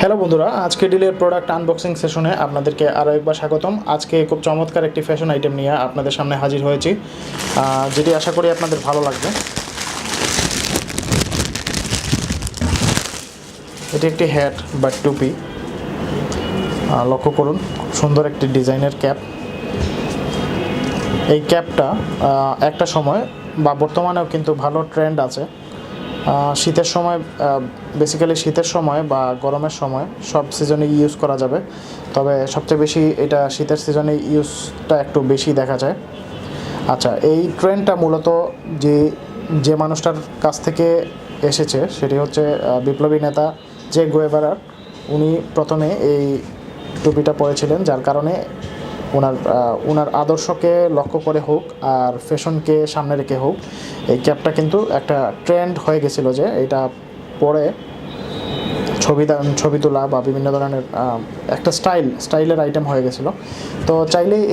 Hello বন্ধুরা, আজকে ডিলের product unboxing সেশনে আপনাদেরকে আরও একবার স্বাগতম। আজকে খুব চমৎকার একটি ফ্যাশন আইটেম নিয়ে আপনাদের সামনে হাজির হয়েছি, যেটি আশা করি আপনাদের ভালো লাগবে। এটি একটি হ্যাট বা টুপি। লক্ষ্য করুন, খুব সুন্দর একটি ডিজাইনের ক্যাপ। এই ক্যাপটা একটা সময় বা বর্তমানেও কিন্তু ভালো ট্রেন্ড আছে। শীতের সময়, বেসিক্যালি শীতের সময় বা গরমের সময় সব সিজনে ইউজ করা যাবে, তবে সবচেয়ে বেশি এটা শীতের সিজনে ইউজটা একটু বেশি দেখা যায়। আচ্ছা, এই ট্রেন্ডটা মূলত যে মানুষটার কাছ থেকে এসেছে সেটি হচ্ছে বিপ্লবী নেতা যে গুয়েভারার। উনি প্রথমে এই টুপিটা পরেছিলেন, যার কারণে ওনার আদর্শকে লক্ষ্য করে হোক আর ফ্যাশনকে সামনে রেখে হোক, এই ক্যাপটা কিন্তু একটা ট্রেন্ড হয়ে গেছিলো যে এটা পরে ছবি তোলা বা বিভিন্ন ধরনের একটা স্টাইলের আইটেম হয়ে গেছিলো। তো চাইলেই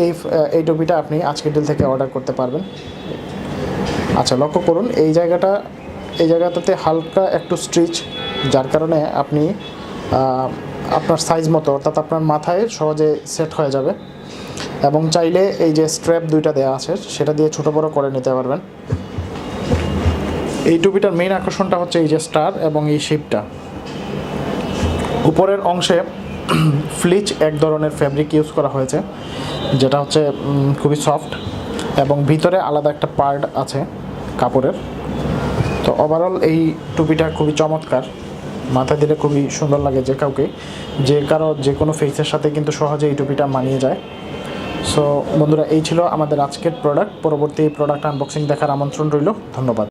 এই টুপিটা আপনি আজকেরডেল থেকে অর্ডার করতে পারবেন। আচ্ছা, লক্ষ্য করুন এই জায়গাটাতে হালকা একটু স্ট্রিচ, যার কারণে আপনি আপনার সাইজ মতো, অর্থাৎ আপনার মাথায় সহজে সেট হয়ে যাবে। এবং চাইলে এই যে স্ট্র্যাপ দুইটা দেওয়া আছে সেটা দিয়ে ছোটো বড়ো করে নিতে পারবেন। এই টুপিটার মেইন আকর্ষণটা হচ্ছে এই যে স্টার এবং এই শেপটা। উপরের অংশে ফ্লিচ এক ধরনের ফ্যাব্রিক ইউজ করা হয়েছে, যেটা হচ্ছে খুবই সফট, এবং ভিতরে আলাদা একটা পার্ট আছে কাপড়ের। তো ওভারঅল এই টুপিটা খুবই চমৎকার, মাথা দিলে খুবই সুন্দর লাগে যে কোনো ফেসের সাথে কিন্তু সহজে এই টুপিটা মানিয়ে যায়। সো বন্ধুরা, এই ছিল আমাদের আজকের প্রোডাক্ট। পরবর্তী প্রোডাক্ট আনবক্সিং দেখার আমন্ত্রণ রইল। ধন্যবাদ।